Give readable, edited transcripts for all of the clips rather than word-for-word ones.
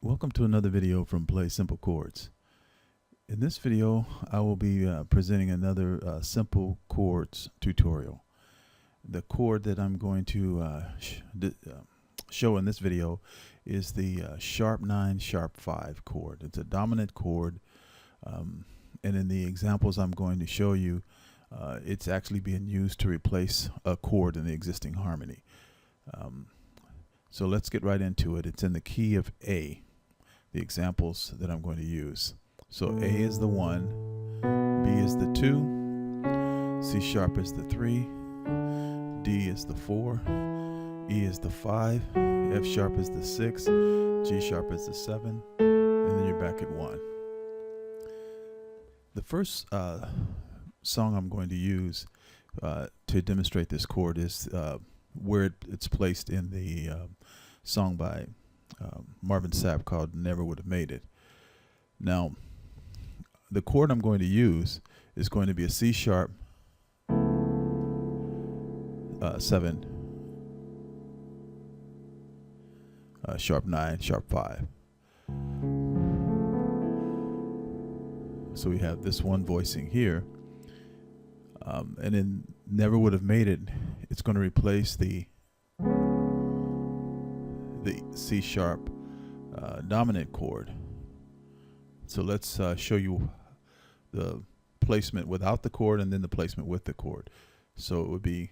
Welcome to another video from Play Simple Chords. In this video, I will be presenting another simple chords tutorial. The chord that I'm going to show in this video is the sharp 9, sharp 5 chord. It's a dominant chord, and in the examples I'm going to show you, it's actually being used to replace a chord in the existing harmony. So let's get right into it. It's in the key of A, the examples that I'm going to use. So A is the 1, B is the 2, C sharp is the 3, D is the 4, E is the 5, F sharp is the 6, G sharp is the 7, and then you're back at 1. The first song I'm going to use to demonstrate this chord is where it's placed in the song by Marvin Sapp called Never Would Have Made It. Now, the chord I'm going to use is going to be a C sharp 7, sharp 9, sharp 5. So we have this one voicing here, and in Never Would Have Made It, it's going to replace the C sharp dominant chord. So let's show you the placement without the chord and then the placement with the chord. So it would be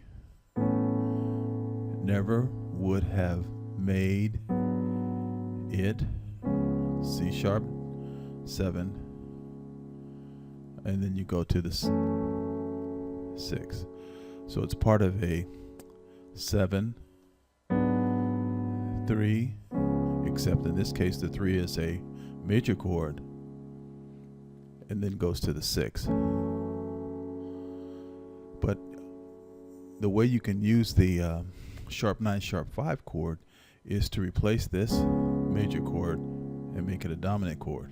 never would have made it, C sharp 7, and then you go to the 6. So it's part of a 7, 3, except in this case the 3 is a major chord, and then goes to the 6. But the way you can use the sharp 9, sharp 5 chord is to replace this major chord and make it a dominant chord.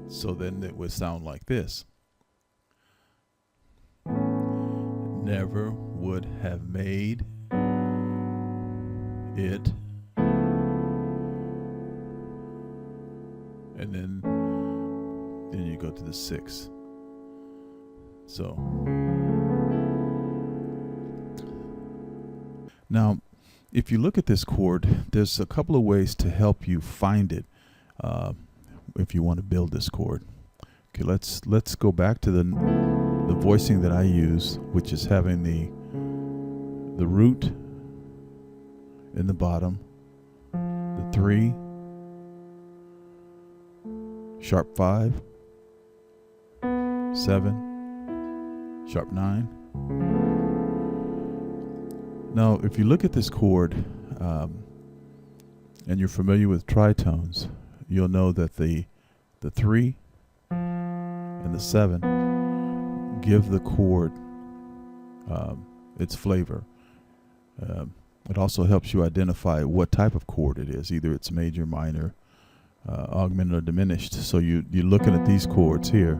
So then it would sound like this. Never would have made it, and then you go to the 6. So now if you look at this chord, there's a couple of ways to help you find it if you want to build this chord. Okay, let's go back to the voicing that I use, which is having the root in the bottom, the 3, sharp 5, 7, sharp 9. Now, if you look at this chord and you're familiar with tritones, you'll know that the 3 and the 7 give the chord its flavor. It also helps you identify what type of chord it is. Either it's major, minor, augmented, or diminished. So you're looking at these chords here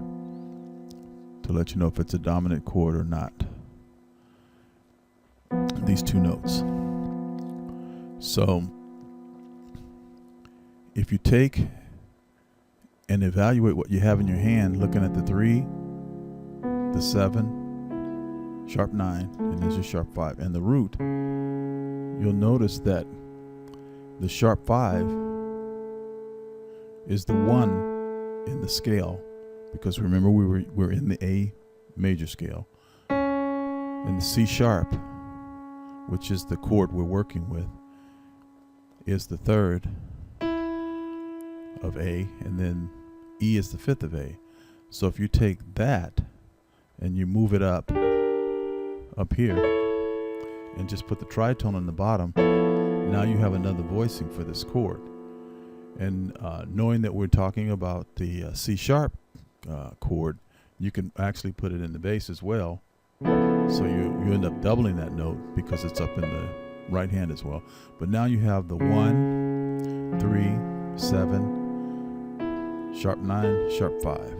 to let you know if it's a dominant chord or not. These two notes. So if you take and evaluate what you have in your hand, looking at the 3, the 7, sharp 9, and there's your sharp 5, and the root, you'll notice that the sharp 5 is the 1 in the scale, because remember we're in the A major scale, and the C sharp, which is the chord we're working with, is the 3rd of A, and then E is the 5th of A. So if you take that and you move it up here and just put the tritone on the bottom, now you have another voicing for this chord. And knowing that we're talking about the C sharp chord, you can actually put it in the bass as well. So you end up doubling that note because it's up in the right hand as well. But now you have the 1, 3, 7, sharp 9, sharp 5.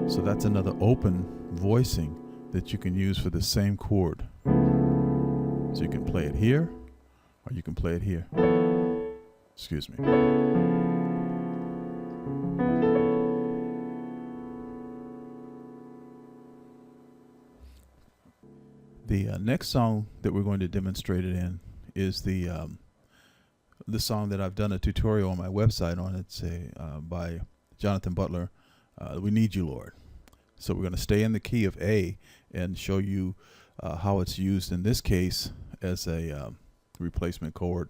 So that's another open voicing that you can use for the same chord. So you can play it here, or you can play it here. Excuse me. The next song that we're going to demonstrate it in is the song that I've done a tutorial on my website on. It's by Johathan Butler, We Need You, Lord. So we're going to stay in the key of A and show you how it's used in this case as a replacement chord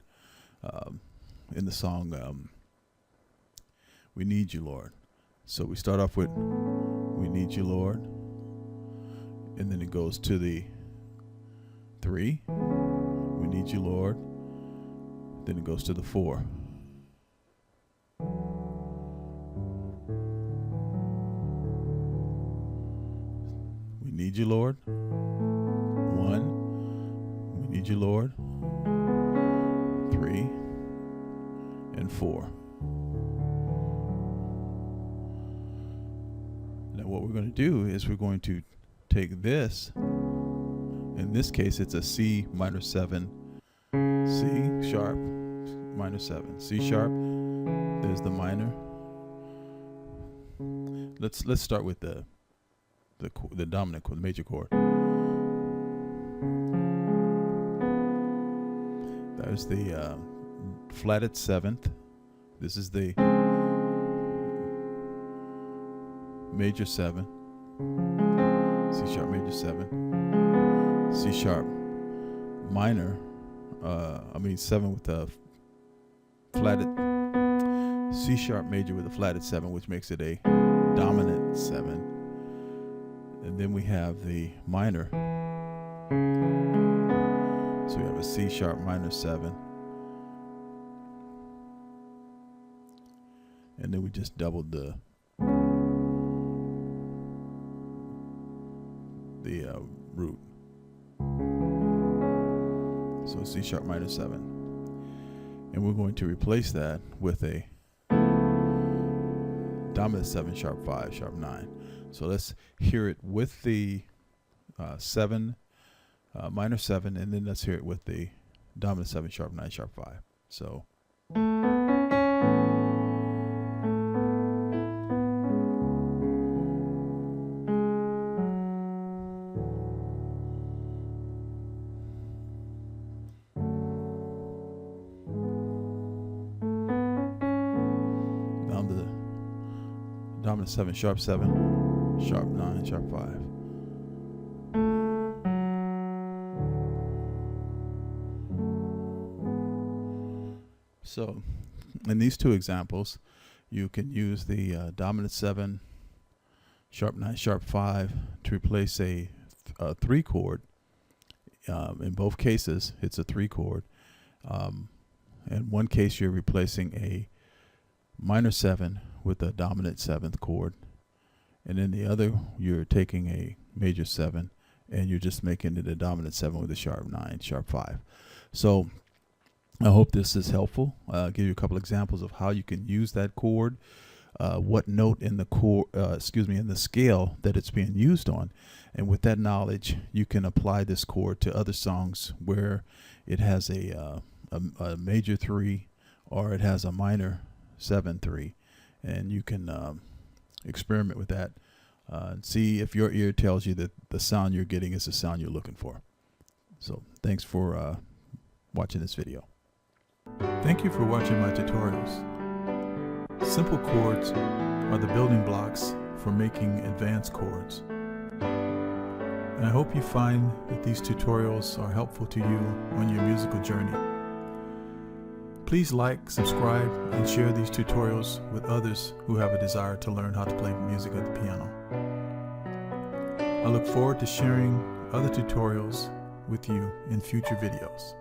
in the song We Need You, Lord. So we start off with We Need You, Lord, and then it goes to the 3, We Need You, Lord, then it goes to the 4. We need you, Lord. 1, we need you, Lord. 3 and 4. Now what we're going to do is we're going to take this. In this case, it's a C minor 7, C sharp minor 7, C sharp. There's the minor. Let's start with the dominant chord, the major chord. There's the flatted 7th. This is the major 7, C sharp major 7. C sharp minor, 7 with a flatted, C sharp major with a flatted 7, which makes it a dominant 7. And then we have the minor. So we have a C sharp minor 7. And then we just doubled the root. So C sharp minor 7. And we're going to replace that with a dominant 7 sharp 5 sharp 9. So let's hear it with the 7 minor 7, and then let's hear it with the dominant 7 sharp 9 sharp 5. So dominant 7 sharp 7 sharp 9 sharp 5. So in these two examples, you can use the dominant 7 sharp 9 sharp 5 to replace a 3 chord. In both cases, it's a 3 chord. In one case, you're replacing a minor 7 with a dominant 7th chord, and in the other you're taking a major 7 and you're just making it a dominant 7 with a sharp 9 sharp 5. So I hope this is helpful. I'll give you a couple examples of how you can use that chord, what note in the chord, in the scale that it's being used on, and with that knowledge you can apply this chord to other songs where it has a major 3 or it has a minor 7/3, and you can experiment with that and see if your ear tells you that the sound you're getting is the sound you're looking for. So thanks for watching this video. Thank you for watching my tutorials. Simple chords are the building blocks for making advanced chords. And I hope you find that these tutorials are helpful to you on your musical journey. Please like, subscribe, and share these tutorials with others who have a desire to learn how to play music on the piano. I look forward to sharing other tutorials with you in future videos.